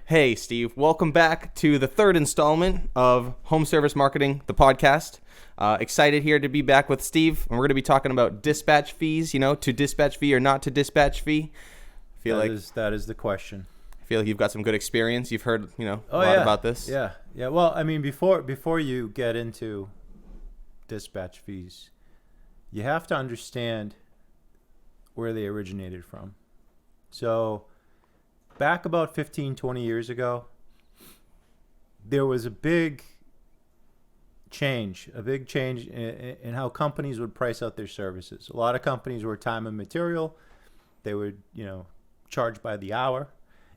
Hey, Steve. Welcome back to the third installment of Home Service Marketing, the podcast. Excited here to be back with Steve, and we're going to be talking about dispatch fees, to dispatch fee or not to dispatch fee. That is the question. I feel like you've got some good experience. You've heard, a lot about this. Yeah. Well, I mean, before you get into dispatch fees, you have to understand where they originated from. So back about 15, 20 years ago, there was a big change in how companies would price out their services. A lot of companies were time and material. They would, charge by the hour.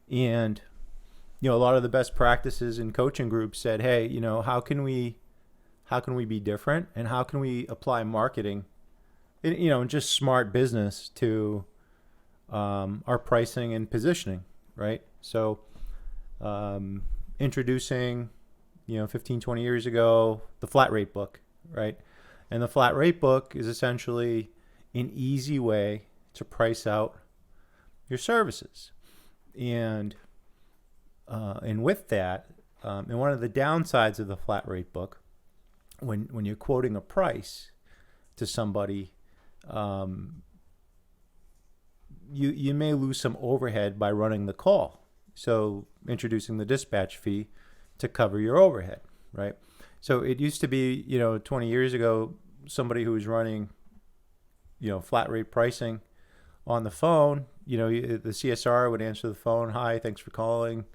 And, a lot of the best practices in coaching groups said, hey, how can we be different? And how can we apply marketing, and just smart business to our pricing and positioning, right? So introducing, 15, 20 years ago, the flat rate book, right? And the flat rate book is essentially an easy way to price out your services. And with that, and one of the downsides of the flat rate book, when you're quoting a price to somebody, you may lose some overhead by running the call. So introducing the dispatch fee to cover your overhead, right? So it used to be, 20 years ago, somebody who was running, flat rate pricing on the phone, the CSR would answer the phone. Hi, thanks for calling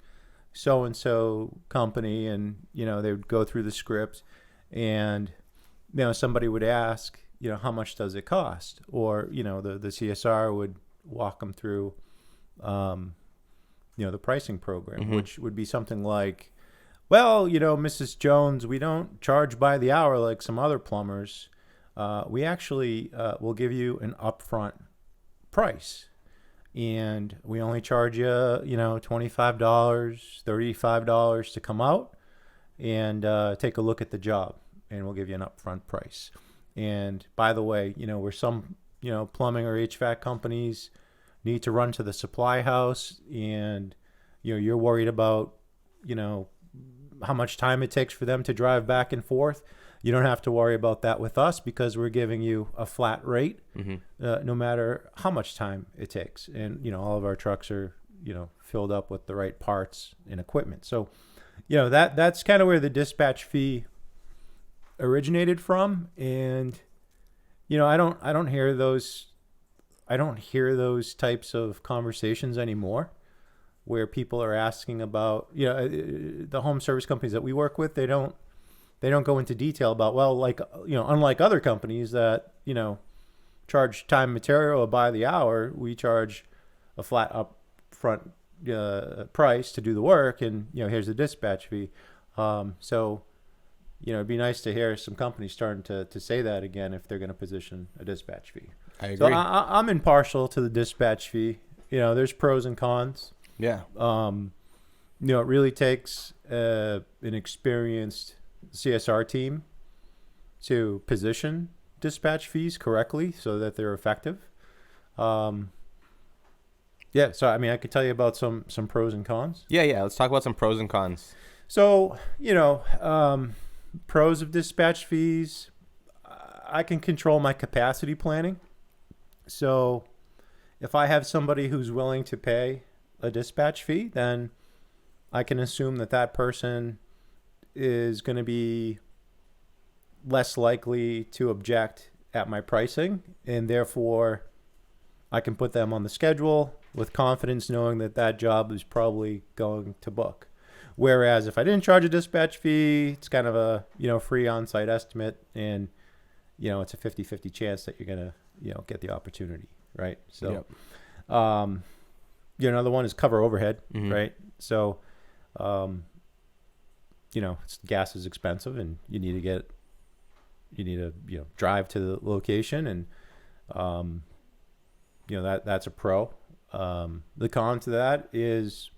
so-and-so company. And, they would go through the script and, somebody would ask, how much does it cost? Or, the CSR would walk them through, the pricing program, mm-hmm. which would be something like, well, Mrs. Jones, we don't charge by the hour like some other plumbers. We actually will give you an upfront price. And we only charge you, $25, $35 to come out and take a look at the job. And we'll give you an upfront price. And by the way, where some, plumbing or HVAC companies need to run to the supply house and, you're worried about, how much time it takes for them to drive back and forth. You don't have to worry about that with us because we're giving you a flat rate, mm-hmm. No matter how much time it takes. And, all of our trucks are, filled up with the right parts and equipment. So, that's kind of where the dispatch fee originated from. And, I don't hear those types of conversations anymore where people are asking about, the home service companies that we work with, they don't go into detail about, well, like, unlike other companies that, charge time and material or by the hour, we charge a flat upfront price to do the work. And, here's the dispatch fee. So, it'd be nice to hear some companies starting to say that again if they're going to position a dispatch fee. I agree. So I'm impartial to the dispatch fee. There's pros and cons. Yeah. It really takes an experienced CSR team to position dispatch fees correctly so that they're effective. So I could tell you about some pros and cons. Yeah. Let's talk about some pros and cons. So, pros of dispatch fees, I can control my capacity planning. So if I have somebody who's willing to pay a dispatch fee, then I can assume that person is going to be less likely to object at my pricing, and therefore I can put them on the schedule with confidence knowing that job is probably going to book. Whereas if I didn't charge a dispatch fee, it's kind of a, free on-site estimate, and, it's a 50-50 chance that you're going to, get the opportunity, right? So, yep. Another one is cover overhead, mm-hmm. right? So, gas is expensive, and you need to drive to the location, and, that's a pro. The con to that is,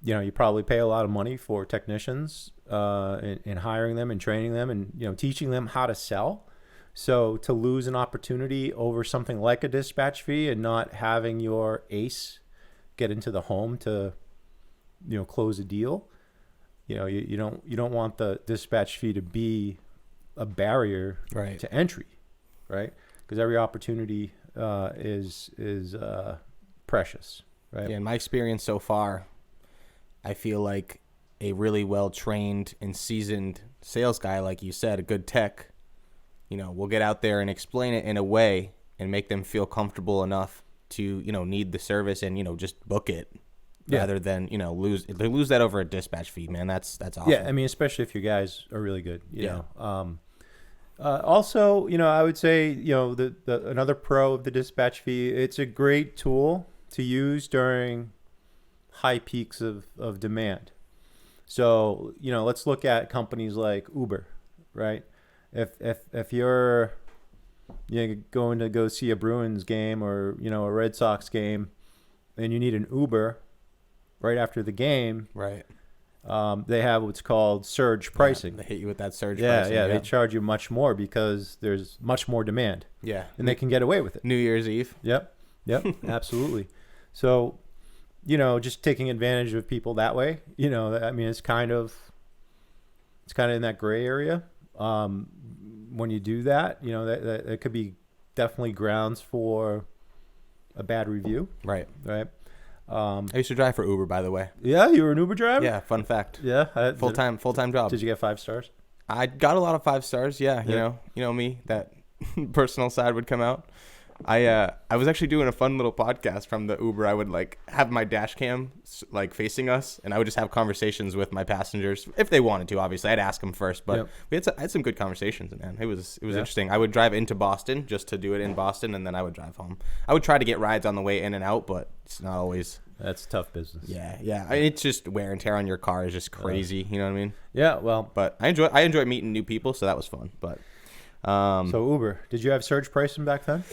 you probably pay a lot of money for technicians, in hiring them and training them and, teaching them how to sell. So to lose an opportunity over something like a dispatch fee and not having your ace get into the home to, close a deal. You don't want the dispatch fee to be a barrier Right. to entry, right? Because every opportunity is precious, right? Yeah, in my experience so far, I feel like a really well-trained and seasoned sales guy, like you said, a good tech, will get out there and explain it in a way and make them feel comfortable enough to, need the service and, just book it Yeah. rather than, lose that over a dispatch fee, man. That's awful. Yeah, I mean, especially if your guys are really good, Yeah. know. Also, I would say, the another pro of the dispatch fee, it's a great tool to use during high peaks of demand. So, let's look at companies like Uber, right? If you're going to go see a Bruins game or, a Red Sox game and you need an Uber right after the game, Right. they have what's called surge pricing. They hit you with that surge Yeah, pricing. yeah, they charge you much more because there's much more demand, Yeah. and they can get away with it. New Year's Eve. Yep, absolutely. So, just taking advantage of people that way, I mean, it's kind of in that gray area. When you do that, that it could be definitely grounds for a bad review, Right. right? I used to drive for Uber, by the way. Yeah, you were an Uber driver. Yeah, fun fact. Yeah, Full-time job. Did you get 5 stars? I got a lot of 5 stars. Yeah, Yeah. you know me, that personal side would come out. I was actually doing a fun little podcast from the Uber. I would have my dash cam facing us, and I would just have conversations with my passengers if they wanted to. Obviously, I'd ask them first, but Yep. I had some good conversations, man. It was Yeah. interesting. I would drive into Boston just to do it in Boston, and then I would drive home. I would try to get rides on the way in and out, but it's not always. That's tough business. Yeah. It's just wear and tear on your car is just crazy. You know what I mean? Yeah, well, But I enjoy meeting new people, so that was fun. But so Uber, did you have surge pricing back then?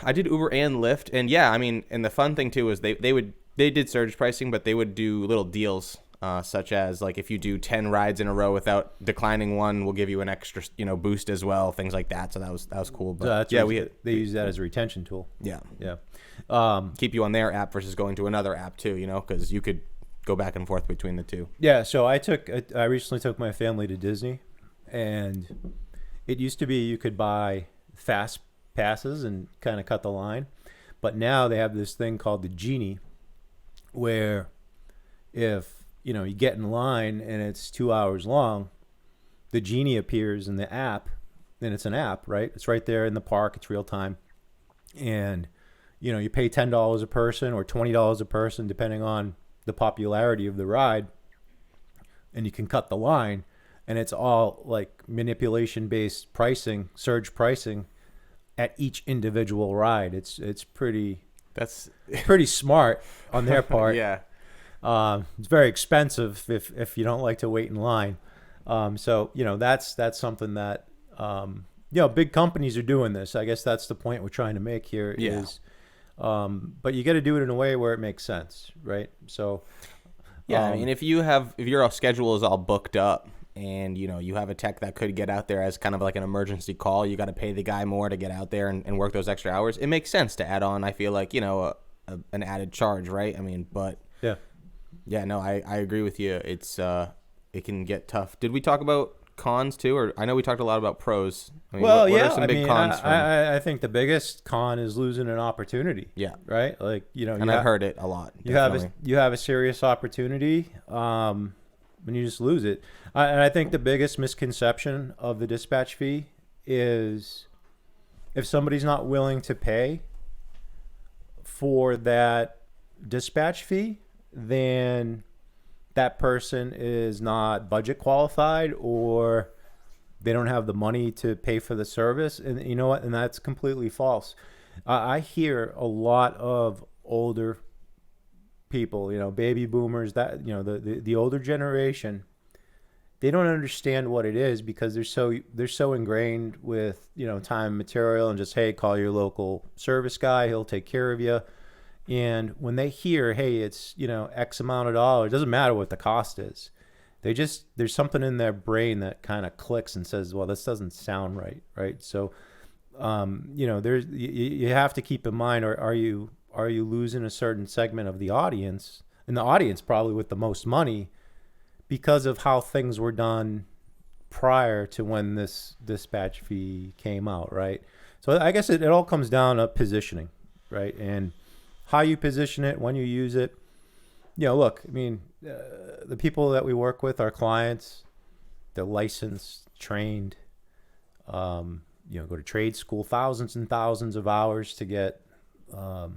I did Uber and Lyft, and yeah, I mean, and the fun thing too is they did surge pricing, but they would do little deals, such as if you do 10 rides in a row without declining one, we'll give you an extra boost as well, things like that. So that was cool. But They use that as a retention tool. yeah Yeah. keep you on their app versus going to another app too, because you could go back and forth between the two. Yeah, so I recently took my family to Disney, and it used to be you could buy fast passes and kind of cut the line, but now they have this thing called the Genie, where if you get in line and it's 2 hours long, the Genie appears in the app, and it's an app, right? It's right there in the park. It's real time, and you pay $10 a person or $20 a person depending on the popularity of the ride, and you can cut the line, and it's all manipulation based pricing, surge pricing at each individual ride. It's pretty smart on their part. Yeah. It's very expensive if you don't like to wait in line. So that's something that big companies are doing this. I guess that's the point we're trying to make here. Yeah. Is but you got to do it in a way where it makes sense, right? So Yeah, I mean, if your schedule is all booked up and, you have a tech that could get out there as kind of like an emergency call, you got to pay the guy more to get out there and work those extra hours. It makes sense to add on, I feel like, an added charge, right? I mean, but yeah, no, I agree with you. It's it can get tough. Did we talk about cons too? Or I know we talked a lot about pros. I mean, what are some big cons? I think the biggest con is losing an opportunity. Yeah. Right. And I've heard it a lot. You have a serious opportunity, when you just lose it. And I think the biggest misconception of the dispatch fee is if somebody's not willing to pay for that dispatch fee, then that person is not budget qualified, or they don't have the money to pay for the service. And you know what? And that's completely false. I hear a lot of older people, baby boomers, that, the older generation, they don't understand what it is because they're so ingrained with, time and material and just, hey, call your local service guy. He'll take care of you. And when they hear, hey, it's, X amount of dollars, it doesn't matter what the cost is. There's something in their brain that kind of clicks and says, well, this doesn't sound right. Right. So, you have to keep in mind, are you losing a certain segment of the audience? in the audience probably with the most money because of how things were done prior to when this dispatch fee came out, right? So I guess it all comes down to positioning, right? And how you position it, when you use it. Look, I mean, the people that we work with, our clients, they're licensed, trained, go to trade school, thousands and thousands of hours to get, a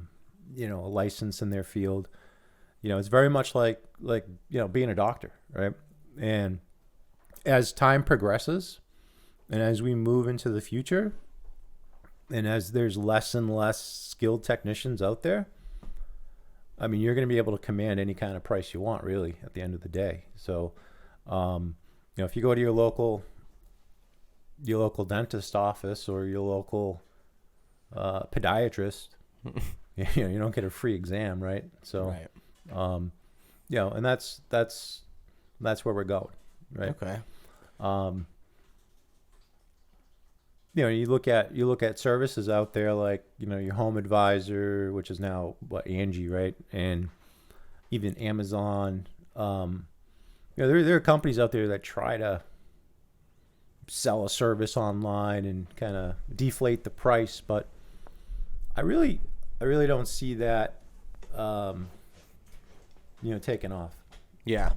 license in their field. It's very much like being a doctor, right? And as time progresses and as we move into the future and as there's less and less skilled technicians out there, I mean, you're going to be able to command any kind of price you want, really, at the end of the day. So, if you go to your local dentist office or your local podiatrist, you don't get a free exam, right? So, Right. And that's where we're going, right? Okay. You look at services out there like, your Home Advisor, which is now Angie, right? And even Amazon. There are companies out there that try to sell a service online and kind of deflate the price, but I really don't see that, taking off. Yeah.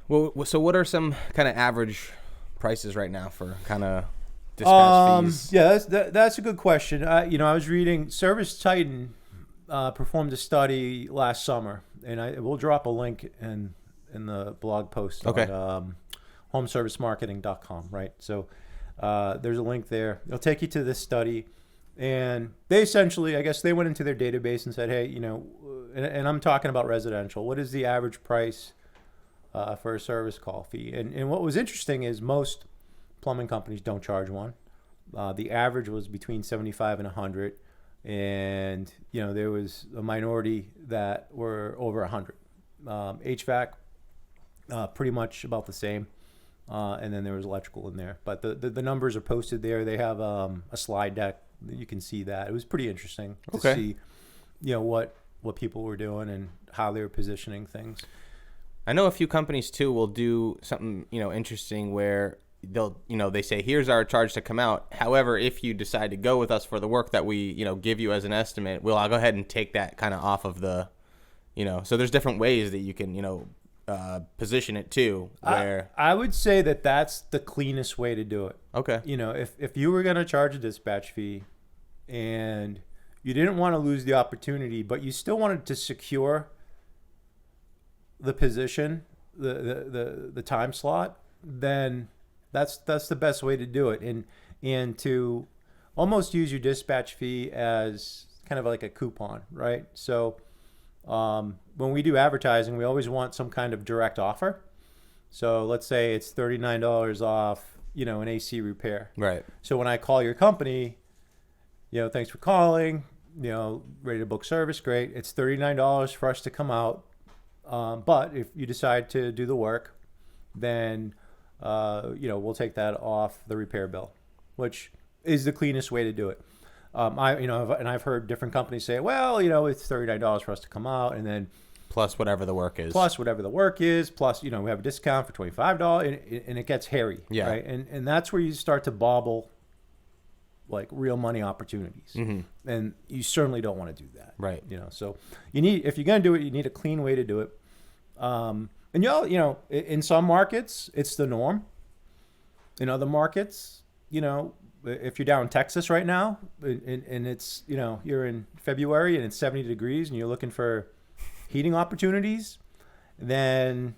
Well, so what are some kind of average prices right now for kind of dispatch fees? Yeah, that's a good question. I was reading Service Titan performed a study last summer, and we'll drop a link in the blog post on homeservicemarketing.com, right? So there's a link there. It'll take you to this study, and they essentially, I guess, they went into their database and said, hey, and I'm talking about residential. What is the average price for a service call fee? And what was interesting is most plumbing companies don't charge one. The average was between 75 and 100, and there was a minority that were over 100. HVAC, pretty much about the same, and then there was electrical in there. But the numbers are posted there. They have a slide deck. You can see that. It was pretty interesting to see, what people were doing and how they were positioning things. I know a few companies too will do something, interesting where they'll, they say, here's our charge to come out. However, if you decide to go with us for the work that we, give you as an estimate, I'll go ahead and take that kind of off of the, so there's different ways that you can, position it too, where I would say that that's the cleanest way to do it. Okay. If you were going to charge a dispatch fee and you didn't want to lose the opportunity, but you still wanted to secure the position, the time slot, then that's the best way to do it. And to almost use your dispatch fee as kind of like a coupon, right? So when we do advertising, we always want some kind of direct offer. So let's say it's $39 off, an AC repair. Right. So when I call your company, thanks for calling, ready to book service, great. It's $39 for us to come out. But if you decide to do the work, then, we'll take that off the repair bill, which is the cleanest way to do it. I've heard different companies say, well, it's $39 for us to come out, and then plus whatever the work is. Plus, we have a discount for $25, and it gets hairy. Yeah. Right. And that's where you start to bobble like real money opportunities. Mm-hmm. And you certainly don't want to do that. Right. So if you're going to do it, you need a clean way to do it. And in some markets, it's the norm. In other markets, if you're down in Texas right now and it's, you're in February and it's 70 degrees and you're looking for heating opportunities, then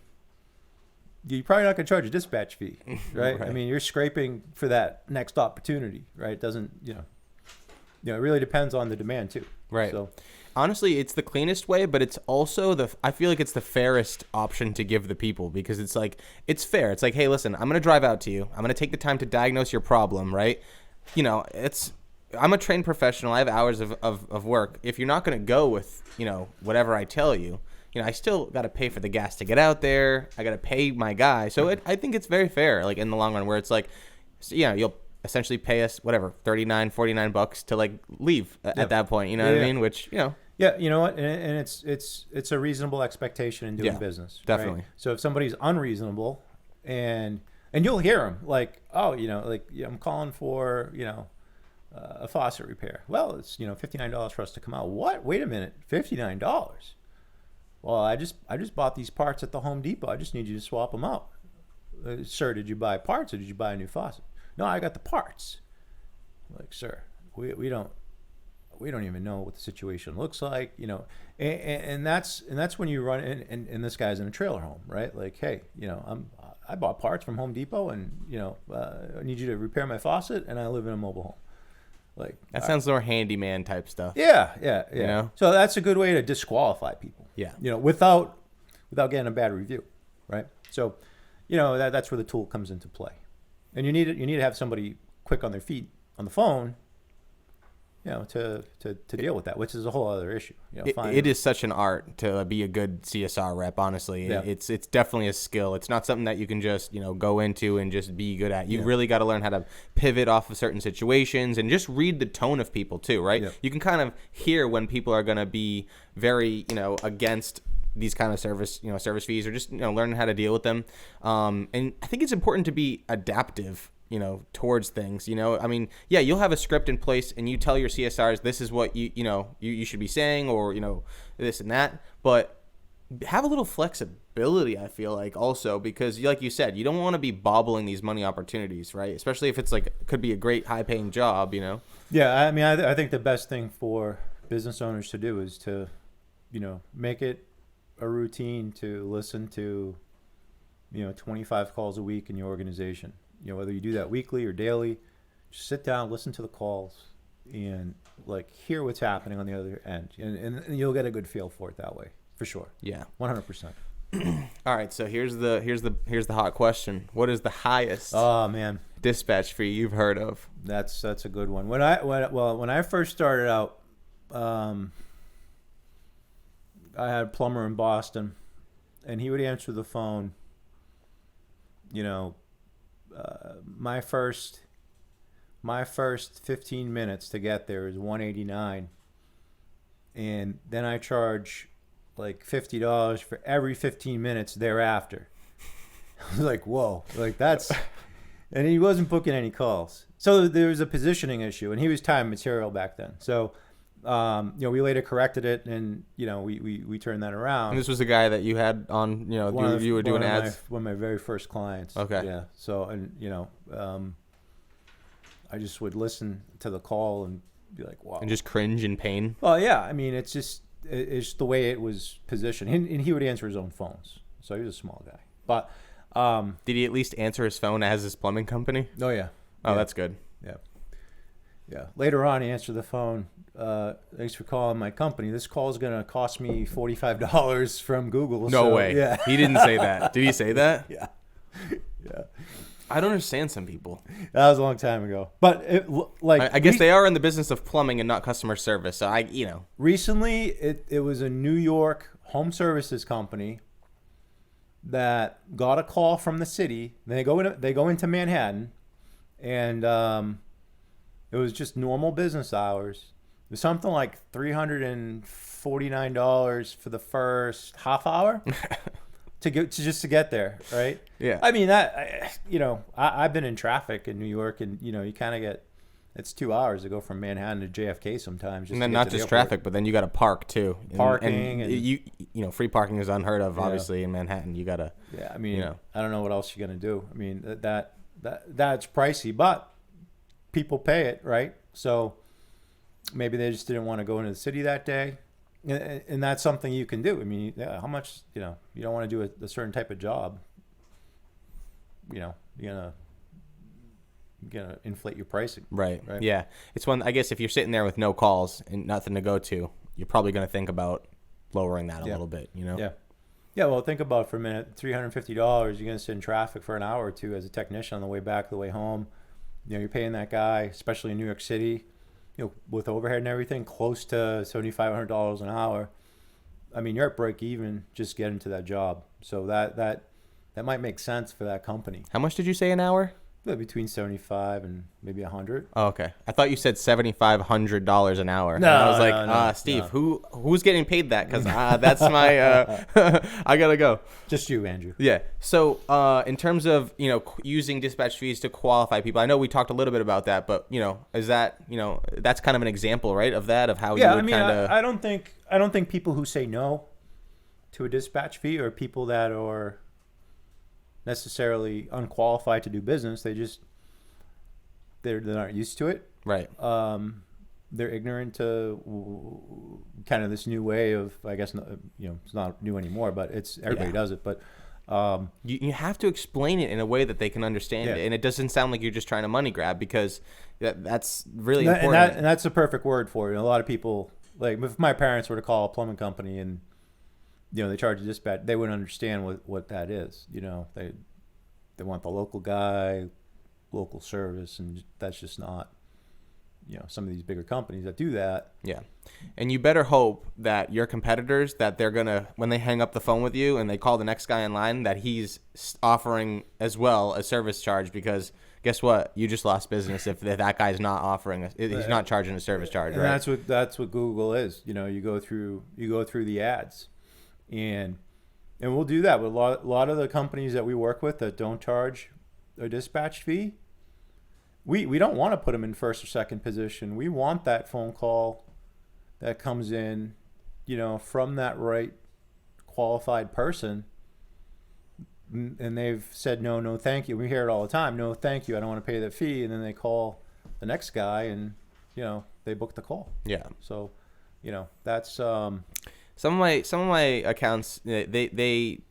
you're probably not going to charge a dispatch fee, right? Right. I mean, you're scraping for that next opportunity, right? It doesn't, it really depends on the demand too. Right. So honestly, it's the cleanest way, but it's also I feel like it's the fairest option to give the people, because it's like, it's fair. It's like, hey, listen, I'm going to drive out to you. I'm going to take the time to diagnose your problem, right? I'm a trained professional. I have hours of work. If you're not going to go with, whatever I tell you, I still got to pay for the gas to get out there. I got to pay my guy. So I think it's very fair, like in the long run, where it's like, you'll essentially pay us whatever, $39, $49 to like leave at that point. You know what I mean? Which, Yeah, you know what, and it's a reasonable expectation in doing Yeah, business. definitely. Right? So if somebody's unreasonable, and you'll hear them like, oh, you know, like, yeah, I'm calling for, you know, a faucet repair. Well, it's, you know, $59 for us to come out. What? Wait a minute, $59? Well, I just bought these parts at the Home Depot. I just need you to swap them out. Sir, did you buy parts or did you buy a new faucet? No, I got the parts. Like, sir, we don't even know what the situation looks like, you know, and that's when you run in, and this guy's in a trailer home, right? Like, hey, you know, I bought parts from Home Depot, and you know, I need you to repair my faucet, and I live in a mobile home. Like, That sounds more handyman type stuff. yeah. You know? So that's a good way to disqualify people. Yeah. You know, without getting a bad review, right? So, you know, that's where the tool comes into play, and you need to have somebody quick on their feet on the phone, you know, to deal with that, which is a whole other issue. You know, It is such an art to be a good CSR rep, honestly. Yeah. It's definitely a skill. It's not something that you can just, you know, go into and just be good at. You really got to learn how to pivot off of certain situations and just read the tone of people too, right? Yeah. You can kind of hear when people are going to be very, you know, against these kind of service fees, or just, you know, learning how to deal with them. And I think it's important to be adaptive, you know, towards things. You know, I mean, yeah, you'll have a script in place and you tell your CSRs this is what you should be saying, or, you know, this and that, but have a little flexibility, I feel like, also, because like you said, you don't want to be bobbling these money opportunities, right? Especially if it's like, could be a great high paying job, you know? Yeah, I mean, I think the best thing for business owners to do is to, you know, make it a routine to listen to, you know, 25 calls a week in your organization. You know, whether you do that weekly or daily, just sit down, listen to the calls, and like hear what's happening on the other end, and you'll get a good feel for it that way, for sure. Yeah. 100%. All right, so here's the hot question. What is the highest Oh man, dispatch fee you've heard of? that's a good one. When I first started out, I had a plumber in Boston, and he would answer the phone. You know, my first 15 minutes to get there is $189, and then I charge like $50 for every 15 minutes thereafter. I was like, whoa, like that's, and he wasn't booking any calls. So there was a positioning issue, and he was time and material back then. So, you know, we later corrected it, and you know, we turned that around. And this was a guy that you had on, you know, you were doing ads. One of my very first clients. Okay. Yeah. So, and you know, I just would listen to the call and be like, wow. And just cringe in pain. Well, yeah. I mean, it's just the way it was positioned, and he would answer his own phones. So he was a small guy, but Did he at least answer his phone as his plumbing company? oh yeah. Oh, Yeah. that's good. Yeah. Later on, he answered the phone. Thanks for calling my company. This call is going to cost me $45 from Google. No so, way. Yeah. He didn't say that. Did he say that? Yeah. Yeah. I don't understand some people. That was a long time ago. But I guess they are in the business of plumbing and not customer service. So recently, it was a New York home services company that got a call from the city. They go into Manhattan, and it was just normal business hours. It was something like $349 for the first half hour to get there, right? Yeah. I mean, I've been in traffic in New York, and you know, you kind of get, it's 2 hours to go from Manhattan to JFK sometimes. And then not just traffic, but then you got to park too. Parking and you know, free parking is unheard of. Obviously in Manhattan, you gotta. Yeah, I mean, you know. I don't know what else you're gonna do. I mean, that's pricey, but people pay it, right? So maybe they just didn't want to go into the city that day, and that's something you can do. I mean, how much, you know, you don't want to do a certain type of job, you know, you're gonna inflate your pricing. Right. Yeah. It's one. I guess if you're sitting there with no calls and nothing to go to, you're probably gonna think about lowering that a little bit. You know. Yeah. Yeah. Well, think about it for a minute. $350. You're gonna sit in traffic for an hour or two as a technician on the way back, the way home. You know, you're paying that guy, especially in New York City, you know, with overhead and everything, close to $7,500 an hour. I mean, you're at break even just getting to that job. So that might make sense for that company. How much did you say an hour? between 75 and maybe 100. Oh, okay. I thought you said $7,500 an hour. No, and I was like, no, Steve, no. who's getting paid that? Because that's my. I gotta go. Just you, Andrew. Yeah. So, in terms of using dispatch fees to qualify people, I know we talked a little bit about that, but is that that's kind of an example, right, of that, of how you would kind of. I don't think people who say no to a dispatch fee are people that are necessarily unqualified to do business. They're not used to it. Right. They're ignorant to kind of this new way of, I guess, it's not new anymore, but everybody does it. But you have to explain it in a way that they can understand it, and it doesn't sound like you're just trying to money grab, because that's really important. And that's the perfect word for it. A lot of people, like if my parents were to call a plumbing company and they charge a dispatch, they wouldn't understand what that is. They want the local guy, local service, and that's just not some of these bigger companies that do that. Yeah. And you better hope that your competitors, that they're going to, when they hang up the phone with you and they call the next guy in line, that he's offering as well a service charge, because guess what? You just lost business if that guy's not offering, he's not charging a service charge, and right? That's what Google is. You go through the ads, and we'll do that with a lot of the companies that we work with that don't charge a dispatch fee. We don't want to put them in first or second position. We want that phone call that comes in, from that right qualified person, and they've said no, thank you. We hear it all the time. No, thank you. I don't want to pay that fee. And then they call the next guy, and they book the call. Yeah. So, that's some of my accounts, they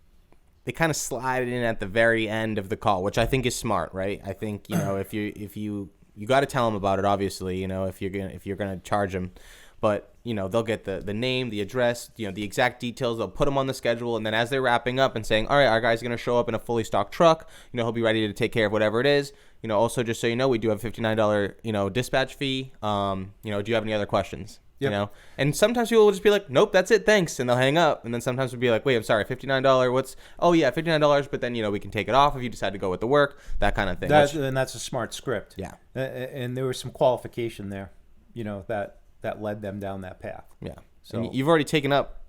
kind of slide in at the very end of the call, which I think is smart, right? I think if you got to tell them about it, obviously, if you're gonna charge them, but they'll get the name, the address, the exact details. They'll put them on the schedule, and then as they're wrapping up and saying, all right, our guy's gonna show up in a fully stocked truck, he'll be ready to take care of whatever it is. Also, just so we do have a $59 dispatch fee. Do you have any other questions? Yep. And sometimes people will just be like, nope, that's it, thanks, and they'll hang up. And then sometimes we'll be like, wait, I'm sorry, $59, oh yeah, $59, but then we can take it off if you decide to go with the work, that kind of thing. And that's a smart script. Yeah. And there was some qualification there, that led them down that path. Yeah. So and you've already taken up,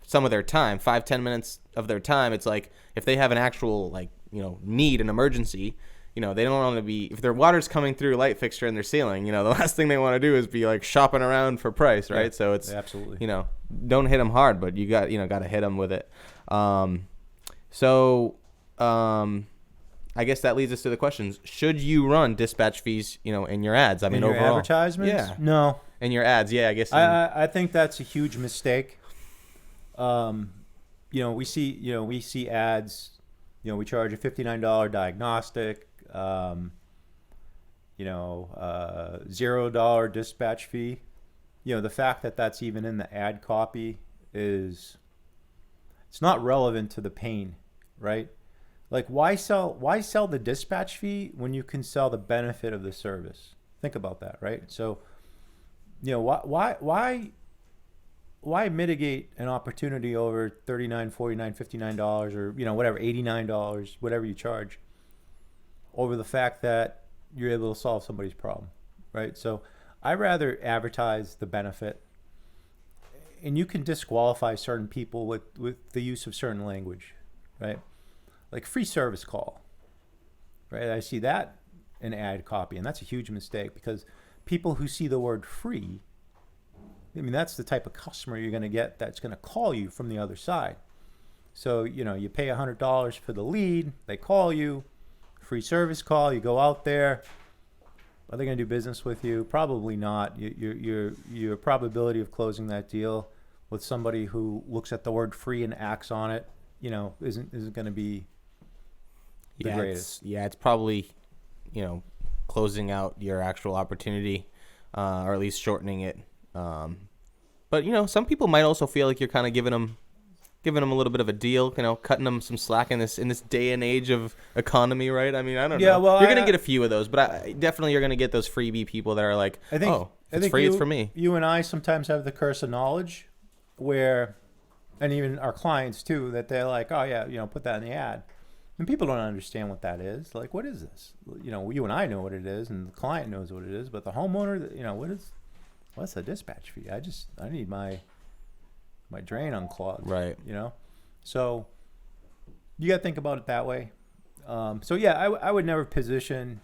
some of their time, 5-10 minutes of their time. It's like, if they have an actual need, an emergency, they don't want to be, if their water's coming through a light fixture in their ceiling, the last thing they want to do is be like shopping around for price, right? Yeah, so it's absolutely, don't hit them hard, but you got to hit them with it. I guess that leads us to the questions. Should you run dispatch fees, in your ads? I mean, your overall, advertisements? Yeah. No. In your ads, yeah, I guess. I think that's a huge mistake. We see ads. We charge a $59 diagnostic. $0 dispatch fee. The fact that that's even in the ad copy it's not relevant to the pain, right? Like, why sell the dispatch fee when you can sell the benefit of the service? Think about that, right? So, why mitigate an opportunity over $39, $49, $59 or whatever, $89, whatever you charge, over the fact that you're able to solve somebody's problem, right? So I rather advertise the benefit, and you can disqualify certain people with the use of certain language, right? Like free service call, right? I see that in ad copy, and that's a huge mistake, because people who see the word free, that's the type of customer you're going to get that's going to call you from the other side. So, you pay $100 for the lead, they call you, free service call, you go out there. Are they going to do business with you? Probably not. Your probability of closing that deal with somebody who looks at the word free and acts on it, isn't going to be the greatest. It's probably, closing out your actual opportunity, or at least shortening it. But some people might also feel like you're kind of giving them a little bit of a deal, cutting them some slack in this day and age of economy, right? I mean, I don't know. Well, you're gonna get a few of those, but you're gonna get those freebie people that are like, it's free, it's for me. You and I sometimes have the curse of knowledge, where, and even our clients too, that they're like, oh yeah, put that in the ad, And people don't understand what that is. Like, what is this? You know, you and I know what it is, and the client knows what it is, but the homeowner, you know, what's a dispatch fee? I need my drain unclogged. Right. You know, so you got to think about it that way. So yeah, I would never position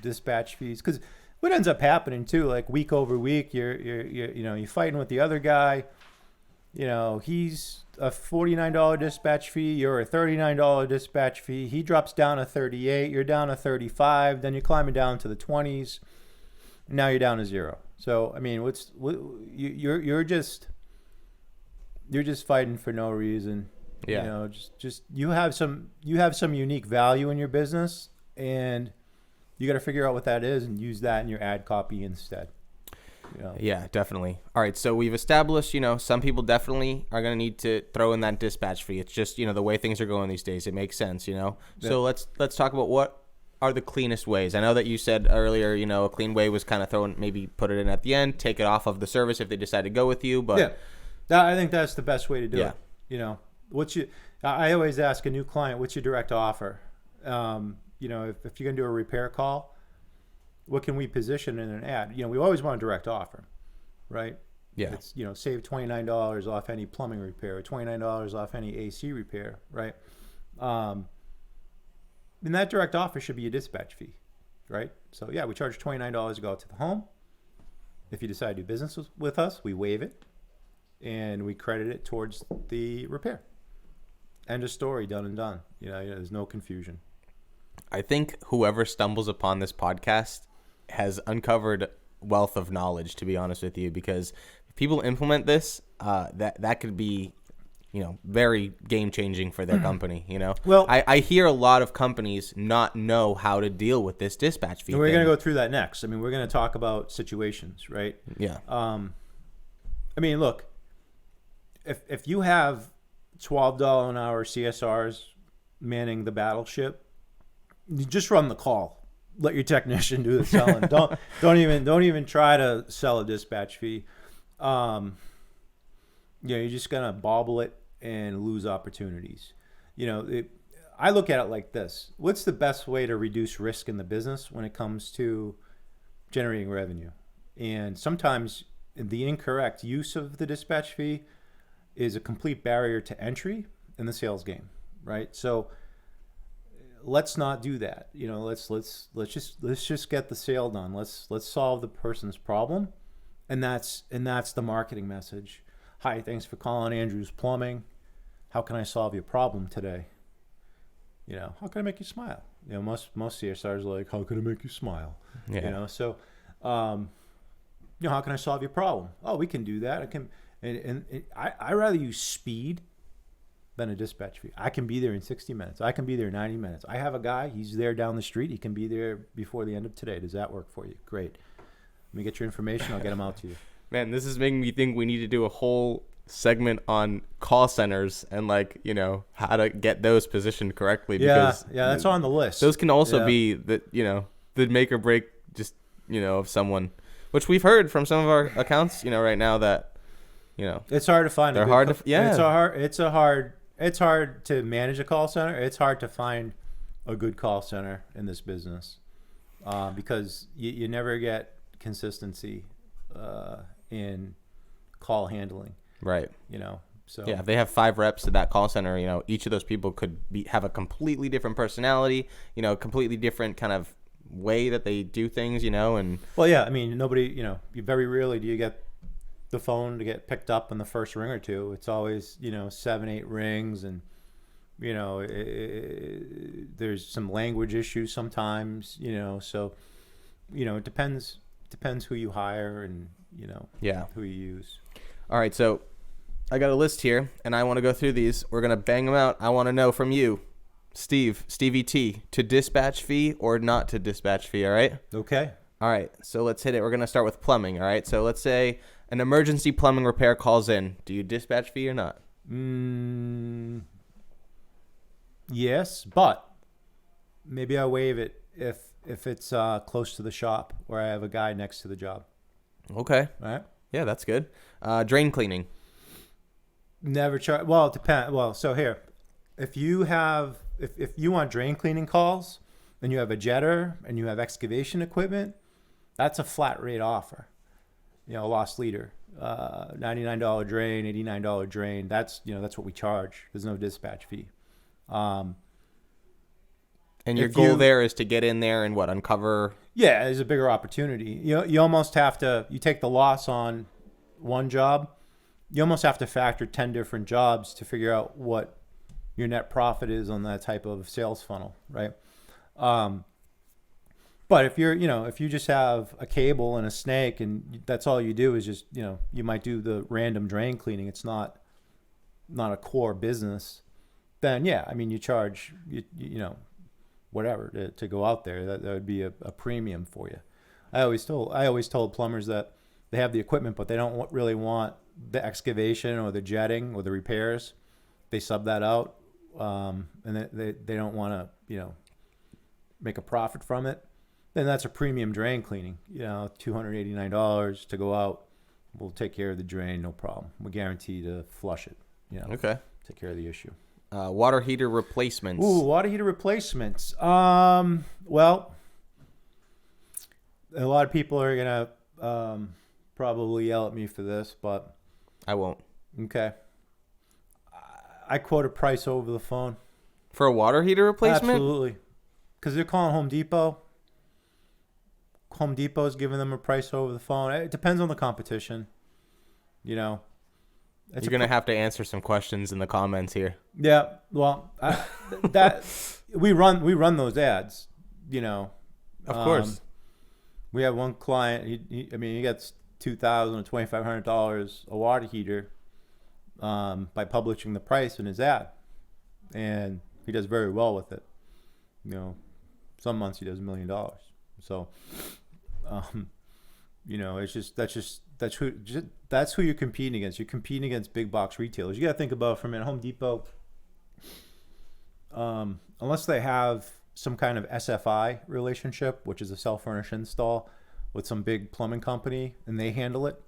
dispatch fees, because what ends up happening too, like week over week, you're fighting with the other guy. You know, he's a $49 dispatch fee, you're a $39 dispatch fee. He drops down to 38, you're down to 35, then you're climbing down to the 20s. Now you're down to 0. So I mean, you're just fighting for no reason. Yeah. You know, just you have some unique value in your business, and you got to figure out what that is and use that in your ad copy instead. You know? Yeah, definitely. All right, so we've established, some people definitely are going to need to throw in that dispatch fee. It's just, the way things are going these days, it makes sense, Yeah. So let's talk about what are the cleanest ways. I know that you said earlier, a clean way was kind of maybe put it in at the end, take it off of the service if they decide to go with you, but yeah, I think that's the best way to do Yeah. it. You know, I always ask a new client, what's your direct offer? If you're going to do a repair call, what can we position in an ad? We always want a direct offer, right? Yeah. It's, save $29 off any plumbing repair, or $29 off any AC repair, right? And that direct offer should be a dispatch fee, right? So yeah, we charge $29 to go out to the home. If you decide to do business with us, we waive it and we credit it towards the repair. End of story, done and done. There's no confusion. I think whoever stumbles upon this podcast has uncovered wealth of knowledge, to be honest with you, because if people implement this, that could be, very game changing for their company. Well, I hear a lot of companies not know how to deal with this dispatch fee. We're going to go through that next. I mean, we're going to talk about situations, right? Yeah. I mean, look, if you have $12 an hour CSRs manning the battleship, you just run the call. Let your technician do the selling. don't even try to sell a dispatch fee. You're just gonna bobble it and lose opportunities. I look at it like this: what's the best way to reduce risk in the business when it comes to generating revenue? And sometimes the incorrect use of the dispatch fee is a complete barrier to entry in the sales game, right? So let's not do that. Let's just get the sale done. Let's solve the person's problem, and that's the marketing message. Hi, thanks for calling Andrews Plumbing. How can I solve your problem today? How can I make you smile? Most CSRs are like, how can I make you smile? Yeah. So how can I solve your problem? Oh, we can do that. I can. And I rather use speed than a dispatch fee. I can be there in 60 minutes. I can be there in 90 minutes. I have a guy, he's there down the street. He can be there before the end of today. Does that work for you? Great. Let me get your information. I'll get him out to you. Man, this is making me think we need to do a whole segment on call centers and how to get those positioned correctly. Because that's on the list. Those can also be the make or break just, of someone, which we've heard from some of our accounts, right now that, it's hard to find. They're hard to, It's hard to manage a call center. It's hard to find a good call center in this business because you never get consistency in call handling. Right. So yeah, if they have 5 reps to that call center, each of those people could have a completely different personality, completely different kind of way that they do things, and well, yeah, I mean, nobody, you very rarely do you get the phone to get picked up in the first ring or two. It's always 7-8 rings, and there's some language issues sometimes, so it depends who you hire and who you use. All right, so I got a list here and I want to go through these. We're gonna bang them out. I want to know from you, Stevie T, to dispatch fee or not to dispatch fee. All right. Okay. All right, so let's hit it. We're gonna start with plumbing. All right, so let's say an emergency plumbing repair calls in. Do you dispatch fee or not? Yes, but maybe I waive it if it's close to the shop or I have a guy next to the job. Okay. All right. Yeah, that's good. Drain cleaning. Never charge. Well, it depends. Well, so here, if you have if you want drain cleaning calls and you have a jetter and you have excavation equipment, that's a flat rate offer. Loss leader, $99 drain, $89 drain. That's what we charge. There's no dispatch fee. And your goal there is to get in there and uncover. Yeah, there's a bigger opportunity. You almost have to. You take the loss on one job. You almost have to factor 10 different jobs to figure out what your net profit is on that type of sales funnel, right? But if you just have a cable and a snake and that's all you do is just, you might do the random drain cleaning. It's not a core business. Then yeah, I mean, you charge whatever to go out there. That would be a premium for you. I always told plumbers that they have the equipment, but they don't really want the excavation or the jetting or the repairs. They sub that out, and they don't want to make a profit from it. Then that's a premium drain cleaning. $289 to go out. We'll take care of the drain, no problem. We guarantee to flush it. Okay. Take care of the issue. Water heater replacements. Ooh, water heater replacements. Well, a lot of people are gonna probably yell at me for this, but I won't. Okay. I quote a price over the phone. For a water heater replacement? Absolutely. Because they're calling Home Depot. Home Depot's giving them a price over the phone. It depends on the competition. You're going to have to answer some questions in the comments here. Yeah. Well, we run those ads, Of course. We have one client, he gets $2,000 to $2,500 a water heater by publishing the price in his ad. And he does very well with it. Some months he does $1 million. So, that's who you're competing against. You're competing against big box retailers. You got to think about from at Home Depot, unless they have some kind of SFI relationship, which is a self-furnish install with some big plumbing company, and they handle it,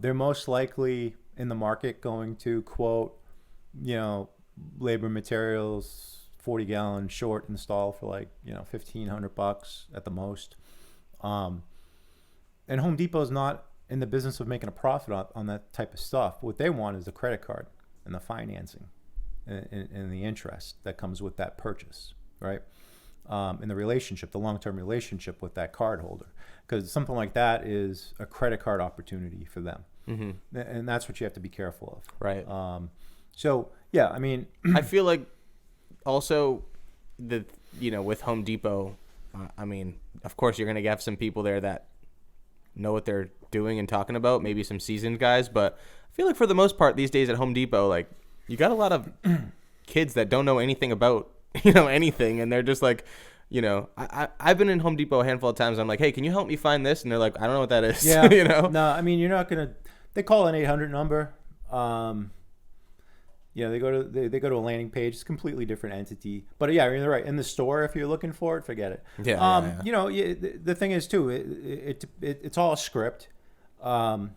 they're most likely in the market going to quote, labor materials, 40-gallon short install for $1,500 at the most. And Home Depot is not in the business of making a profit on that type of stuff. What they want is the credit card and the financing and the interest that comes with that purchase, right? And the relationship, the long-term relationship with that card holder. Because something like that is a credit card opportunity for them. Mm-hmm. And that's what you have to be careful of. Right. So, yeah, I mean... I feel like also with Home Depot, of course you're going to have some people there that know what they're doing and talking about, maybe some seasoned guys, but I feel like for the most part these days at Home Depot, you got a lot of kids that don't know anything about, anything, and they're just like, I've been in Home Depot a handful of times. I'm like, hey, can you help me find this? And they're like, I don't know what that is. Yeah. No, you're not going to, they call an 800 number. They go to a landing page. It's a completely different entity. But yeah, you're right. In the store, if you're looking for it, forget it. Yeah. The thing is too, it's all a script. Ma'am,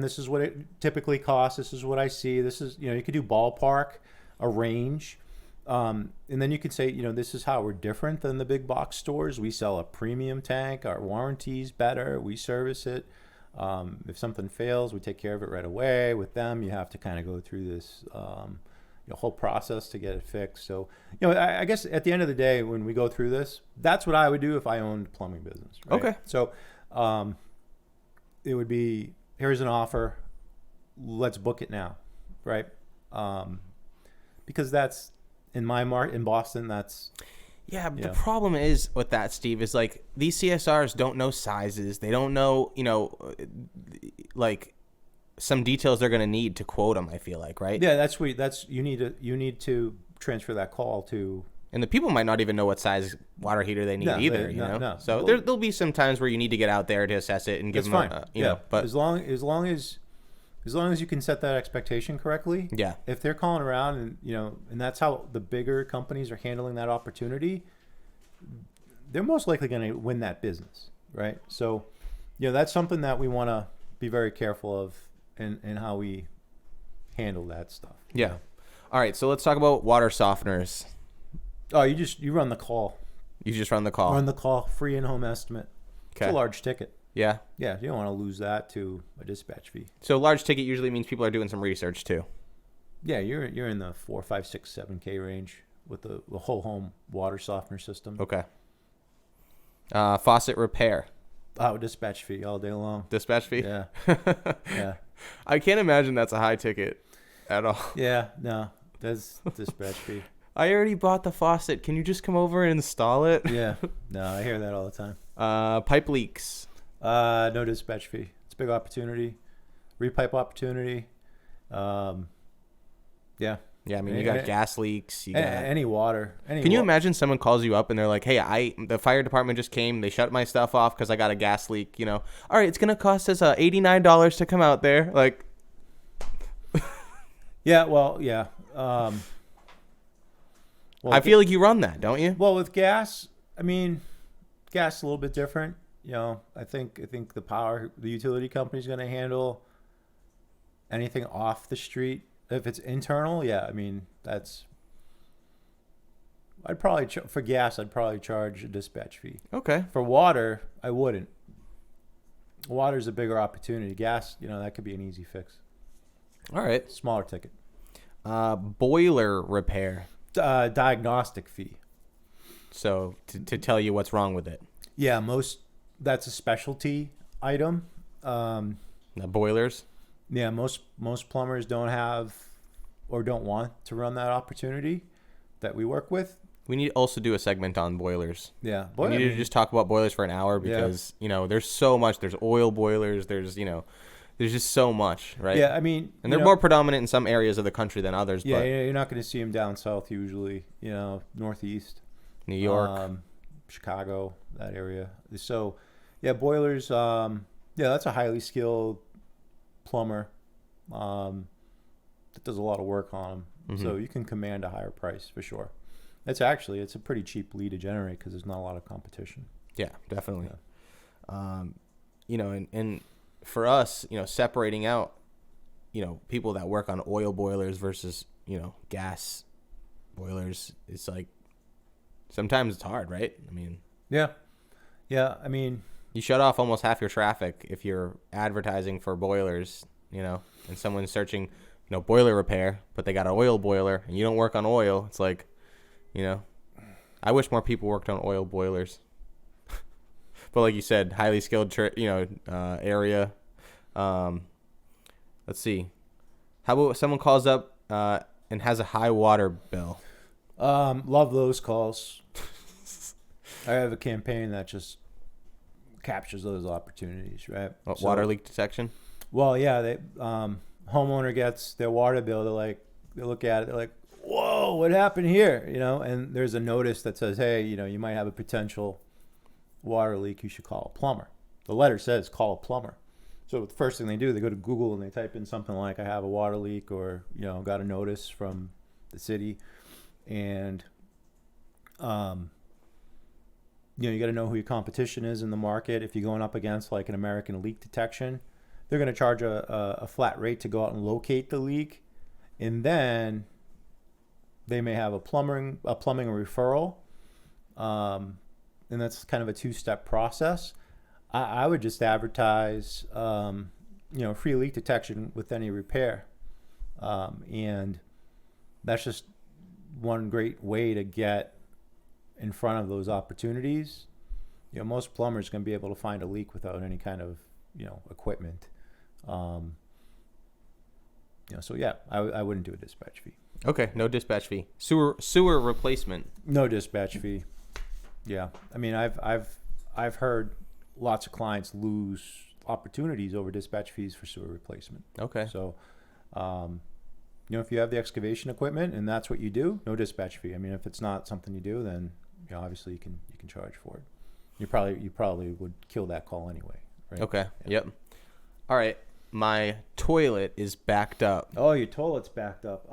this is what it typically costs. This is what I see. This is, you could do ballpark, a range. And then you could say, this is how we're different than the big box stores. We sell a premium tank. Our warranty's better. We service it. If something fails, we take care of it right away. With them, you have to kind of go through this whole process to get it fixed. So, I guess at the end of the day, when we go through this, that's what I would do if I owned a plumbing business. Right? Okay. So, it would be, here's an offer. Let's book it now, right? Because that's in Boston. That's. Yeah, the problem is with that, Steve, is these CSRs don't know sizes. They don't know, some details they're going to need to quote them, I feel like, right? Yeah, you need to transfer that call to. And the people might not even know what size water heater they need either, No. So there'll be some times where you need to get out there to assess it and give them but as long as you can set that expectation correctly. Yeah. If they're calling around and that's how the bigger companies are handling that opportunity, they're most likely going to win that business, right? So, that's something that we want to be very careful of in how we handle that stuff. Yeah. All right, so let's talk about water softeners. Oh, you run the call. You just run the call. Run the call, free in-home estimate. It's a large ticket. Yeah. Yeah, you don't want to lose that to a dispatch fee. So large ticket usually means people are doing some research too. Yeah, you're in the 4, 5, 6, 7K range with the whole home water softener system. Okay. Faucet repair. Oh, dispatch fee all day long. Dispatch fee? Yeah. Yeah. I can't imagine that's a high ticket at all. Yeah, no, that's dispatch fee. I already bought the faucet. Can you just come over and install it? Yeah, no, I hear that all the time. Pipe leaks. No dispatch fee. It's a big opportunity. Repipe opportunity. Yeah. Yeah, I mean, you got gas leaks. You got any water. Can you imagine someone calls you up and they're like, hey, the fire department just came. They shut my stuff off because I got a gas leak, you know. All right, it's going to cost us $89 to come out there. Like, yeah, well, yeah. Well, I feel like you run that, don't you? Well, with gas, I mean, gas is a little bit different. You know, I think the utility company is going to handle anything off the street. If it's internal, yeah, I mean, I'd probably, for gas, I'd probably charge a dispatch fee. Okay. For water, I wouldn't. Water's a bigger opportunity. Gas, you know, that could be an easy fix. All right. Smaller ticket. Boiler repair. Diagnostic fee. So to tell you what's wrong with it. Yeah, that's a specialty item. The boilers. Yeah, most plumbers don't have or don't want to run that opportunity that we work with. We need to also do a segment on boilers. Yeah. We need to just talk about boilers for an hour because, you know, there's so much. There's oil boilers. There's just so much, right? Yeah, I mean. And they're more predominant in some areas of the country than others. Yeah, but you're not going to see them down south usually, you know, northeast. New York. Chicago, that area. So, yeah, boilers, yeah, that's a highly skilled plumber that does a lot of work on them. Mm-hmm. So you can command a higher price for sure. It's a pretty cheap lead to generate because there's not a lot of competition. Yeah, definitely. Yeah. You know, and for us, you know, separating out, you know, people that work on oil boilers versus, you know, gas boilers, it's like sometimes it's hard, right? I mean, yeah. I mean, you shut off almost half your traffic if you're advertising for boilers, you know, and someone's searching, you know, boiler repair, but they got an oil boiler and you don't work on oil. It's like, you know, I wish more people worked on oil boilers. But like you said, highly skilled, area. Let's see. How about someone calls up and has a high water bill? Love those calls. I have a campaign that just captures those opportunities, right? Water leak detection? Well, yeah, they homeowner gets their water bill. They look at it, they're like, whoa, what happened here? You know, and there's a notice that says, hey, you know, you might have a potential water leak. You should call a plumber. The letter says call a plumber. So the first thing they do, they go to Google and they type in something like, I have a water leak, or, you know, got a notice from the city. And, you know, you got to know who your competition is in the market. If you're going up against like an American Leak Detection, they're going to charge a flat rate to go out and locate the leak. And then they may have a plumbing referral. And that's kind of a two-step process. I would just advertise, you know, free leak detection with any repair. And that's just one great way to get in front of those opportunities. You know, most plumbers can be able to find a leak without any kind of, you know, equipment. You know, so yeah, I wouldn't do a dispatch fee. Okay, no dispatch fee. Sewer replacement. No dispatch fee. Yeah, I mean, I've heard lots of clients lose opportunities over dispatch fees for sewer replacement. Okay. So, you know, if you have the excavation equipment and that's what you do, no dispatch fee. I mean, if it's not something you do, then, you know, obviously you can charge for it. You probably would kill that call anyway. Right? Okay. Yeah. Yep. All right. My toilet is backed up. Oh, your toilet's backed up.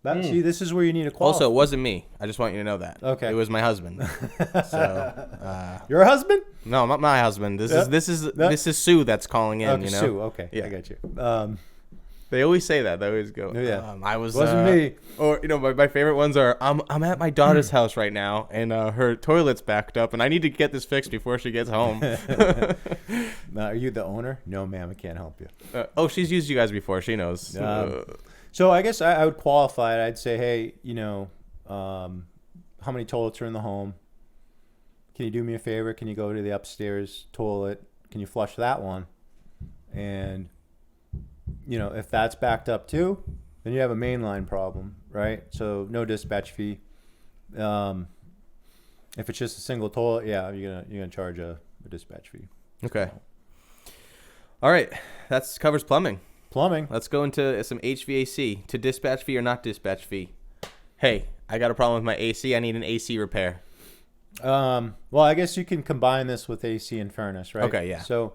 See, this is where you need a qualify. Also, it wasn't me. I just want you to know that. Okay. It was my husband. So, your husband? No, not my husband. This is Sue that's calling in. Okay, you know. Sue. Okay, Yeah. I got you. They always say that. They always go, Yeah. I was Wasn't me. Or my favorite ones are I'm at my daughter's house right now and her toilet's backed up and I need to get this fixed before she gets home. Now, are you the owner? No, ma'am, I can't help you. She's used you guys before. She knows. So I guess I would qualify it. I'd say, hey, how many toilets are in the home? Can you do me a favor? Can you go to the upstairs toilet? Can you flush that one? And, if that's backed up too, then you have a mainline problem, right? So no dispatch fee. If it's just a single toilet, yeah, you're gonna charge a dispatch fee. Okay. All right. That covers plumbing. Plumbing. Let's go into some HVAC. To dispatch fee or not dispatch fee? Hey, I got a problem with my AC. I need an AC repair. Well, I guess you can combine this with AC and furnace, right? Okay, yeah. So,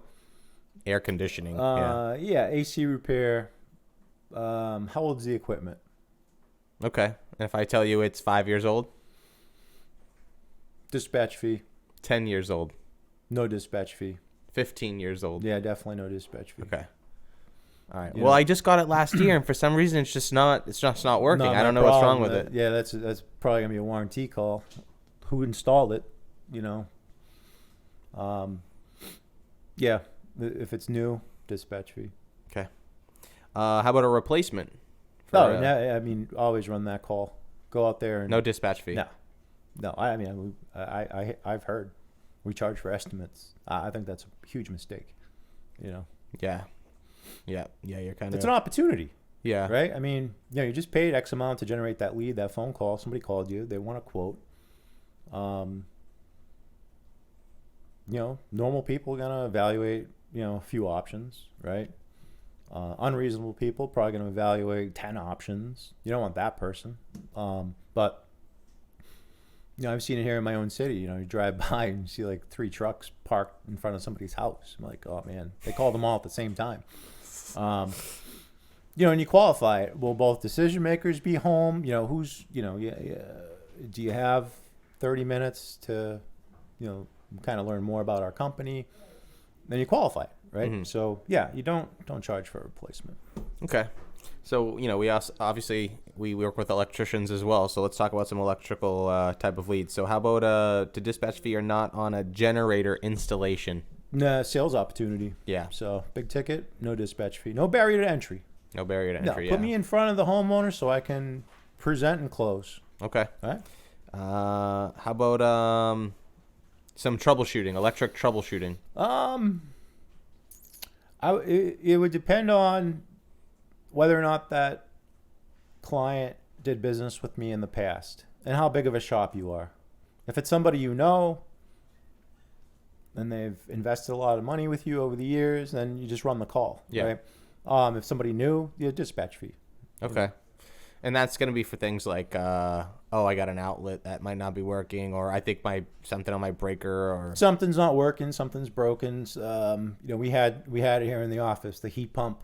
Air conditioning. yeah, AC repair. How old is the equipment? Okay. And if I tell you it's 5 years old? Dispatch fee. 10 years old? No dispatch fee. 15 years old? Yeah, definitely no dispatch fee. Okay. All right. Well, I just got it last year, and for some reason, it's just not working. Not I don't my know what's wrong problem. with it. Yeah, that's probably gonna be a warranty call. Who installed it? Yeah, if it's new, dispatch fee. Okay. How about a replacement? Always run that call. Go out there and No dispatch fee. No. I've heard we charge for estimates. I think that's a huge mistake. Yeah. You're kind of. It's an opportunity. Yeah. Right. I mean, you just paid X amount to generate that lead, that phone call. Somebody called you. They want a quote. Normal people are gonna evaluate, a few options, right? Unreasonable people probably gonna evaluate 10 options. You don't want that person. But I've seen it here in my own city. You drive by and you see like 3 trucks parked in front of somebody's house. I'm like, oh man, they called them all at the same time. And you qualify it. Will both decision makers be home? Who's, do you have 30 minutes to, kind of learn more about our company? Then you qualify it, right? Mm-hmm. So yeah, you don't charge for a replacement. Okay. So, we also, obviously, we work with electricians as well. So let's talk about some electrical type of leads. So how about to dispatch fee or not on a generator installation? Nah, sales opportunity. Yeah. So big ticket, no dispatch fee, no barrier to entry. No barrier to entry, Put me in front of the homeowner so I can present and close. Okay. All right. How about some troubleshooting, electric troubleshooting? It would depend on whether or not that client did business with me in the past and how big of a shop you are. If it's somebody and they've invested a lot of money with you over the years, then you just run the call. Yeah. Right? If somebody new, you dispatch fee. Okay. And that's going to be for things like, I got an outlet that might not be working, or I think something on my breaker, or something's not working, something's broken. We had it here in the office. The heat pump,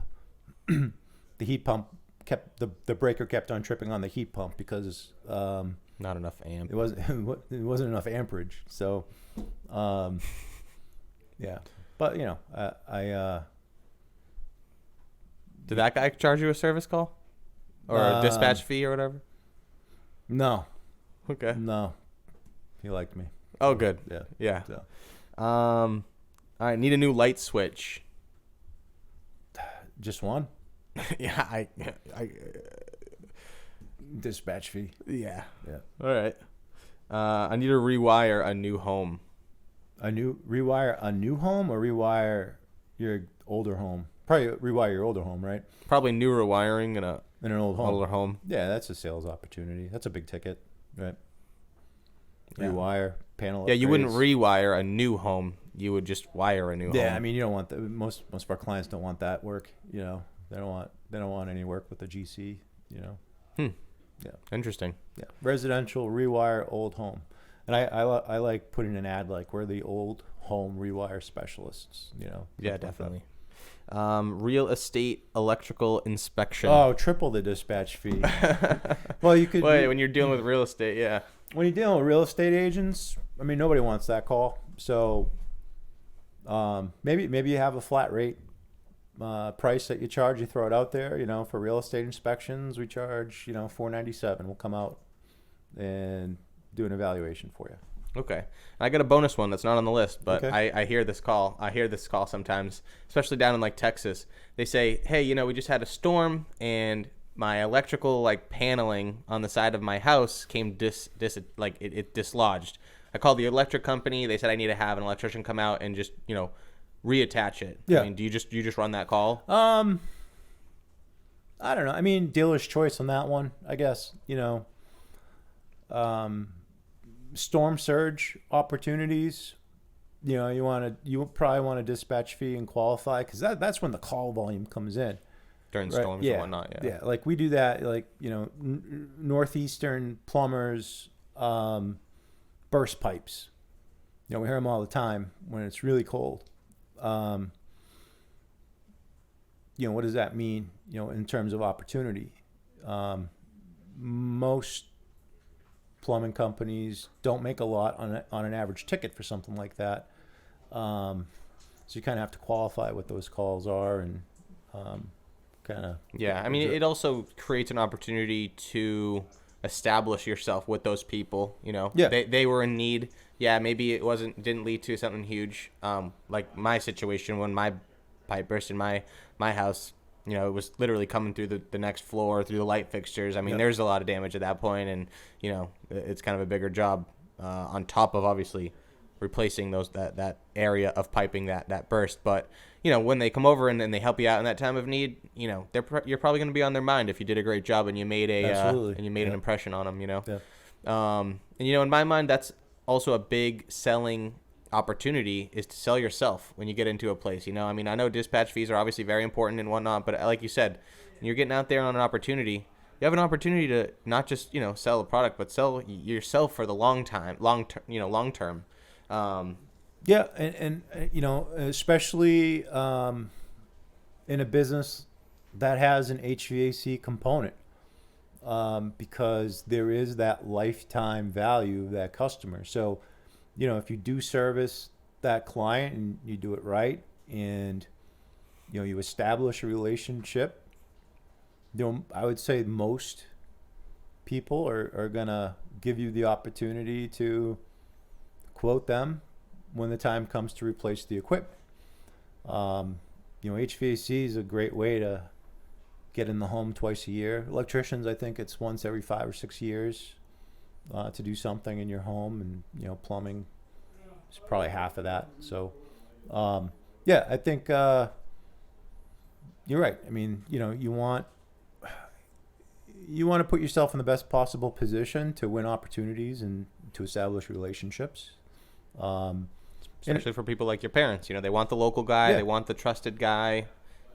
kept the breaker kept on tripping on the heat pump because not enough amp. It wasn't enough amperage. So, yeah. But did that guy charge you a service call? Or a dispatch fee or whatever? No. Okay. No. He liked me. Oh, good. Yeah. So. All right. Need a new light switch. Just one? Yeah. I dispatch fee. Yeah. Yeah. All right. I need to rewire a new home. Rewire a new home or rewire your older home? Probably rewire your older home, right? Probably newer wiring in an old home. Older home. Yeah, that's a sales opportunity. That's a big ticket, right? Yeah. Rewire, panel upgrades. Yeah, you wouldn't rewire a new home. You would just wire a new home. Yeah, I mean, you don't want that. Most of our clients don't want that work. They don't want any work with the GC. Yeah. Interesting. Yeah. Yeah. Residential rewire old home, and I like putting an ad like we're the old home rewire specialists. Yeah, definitely. Real estate electrical inspection. Oh, triple the dispatch fee. Well, you could. Wait, when you're dealing with real estate, yeah. When you're dealing with real estate agents, I mean, nobody wants that call. So, maybe you have a flat rate. price that you charge, you throw it out there. For real estate inspections, we charge $497. We'll come out and do an evaluation for you. Okay. I got a bonus one that's not on the list, but Okay. I hear this call. I hear this call sometimes, especially down in like Texas. They say, hey, we just had a storm and my electrical like paneling on the side of my house came it dislodged. I called the electric company. They said I need to have an electrician come out and just, reattach it. Yeah. I mean, do you just run that call? I don't know. I mean, dealer's choice on that one, I guess. Storm surge opportunities. You probably want a dispatch fee and qualify, because that's when the call volume comes in. During Right. storms Yeah. and whatnot, yeah. Yeah, like we do that, like, northeastern plumbers, burst pipes. We hear them all the time when it's really cold. What does that mean, in terms of opportunity? Most plumbing companies don't make a lot on an average ticket for something like that. So you kind of have to qualify what those calls are and kind of. Yeah, I mean, it also creates an opportunity to establish yourself with those people. Yeah. They were in need. Yeah, maybe it didn't lead to something huge. Like my situation when my pipe burst in my house. It was literally coming through the next floor, through the light fixtures. I mean, Yep. There's a lot of damage at that point, and it's kind of a bigger job on top of obviously replacing that area of piping that burst. But when they come over and they help you out in that time of need, you're probably going to be on their mind if you did a great job and you made Absolutely. and you made an Yep. impression on them. Yeah. And in my mind, that's also a big selling opportunity, is to sell yourself when you get into a place. I mean, I know dispatch fees are obviously very important and whatnot, but like you said, when you're getting out there on an opportunity, you have an opportunity to not just sell a product, but sell yourself for the long term. Yeah, and especially in a business that has an HVAC component, because there is that lifetime value of that customer. So, if you do service that client and you do it right, and you establish a relationship, I would say most people are gonna give you the opportunity to quote them when the time comes to replace the equipment. HVAC is a great way to get in the home twice a year. Electricians, I think it's once every 5 or 6 years to do something in your home, and plumbing is probably half of that. So, I think you're right. I mean, you want to put yourself in the best possible position to win opportunities and to establish relationships. Especially for people like your parents, they want the local guy, Yeah. they want the trusted guy,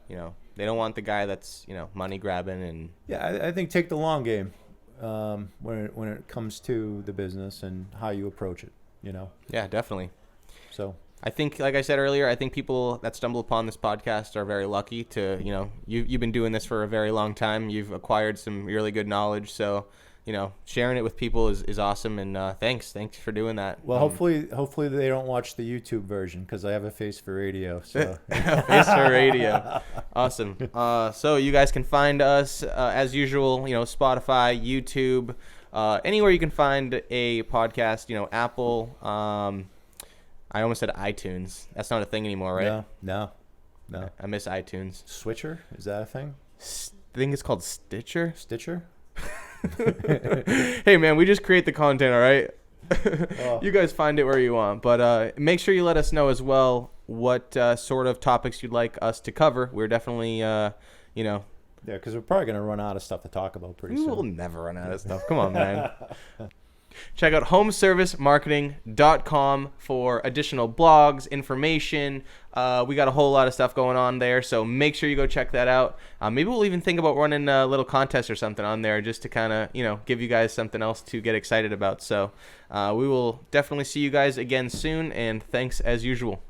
they don't want the guy that's money grabbing and. Yeah, I think take the long game when it comes to the business and how you approach it. Yeah, definitely. So I think, like I said earlier, I think people that stumble upon this podcast are very lucky to, you've been doing this for a very long time. You've acquired some really good knowledge. So, sharing it with people is awesome. And thanks for doing that. well, hopefully they don't watch the YouTube version, because I have a face for radio. So Face for radio. Awesome. So you guys can find us as usual, Spotify, YouTube, anywhere you can find a podcast, Apple. I almost said iTunes. That's not a thing anymore, right? No. I miss iTunes. Switcher, is that a thing? I think it's called Stitcher. Stitcher? Hey, man, we just create the content, all right? Oh. You guys find it where you want. But make sure you let us know as well what sort of topics you'd like us to cover. We're definitely, Yeah, because we're probably going to run out of stuff to talk about pretty we will soon. never run out of stuff. Come on, man. Check out homeservicemarketing.com for additional blogs, information. We got a whole lot of stuff going on there, so make sure you go check that out. Maybe we'll even think about running a little contest or something on there just to kind of, give you guys something else to get excited about. So we will definitely see you guys again soon, and thanks as usual.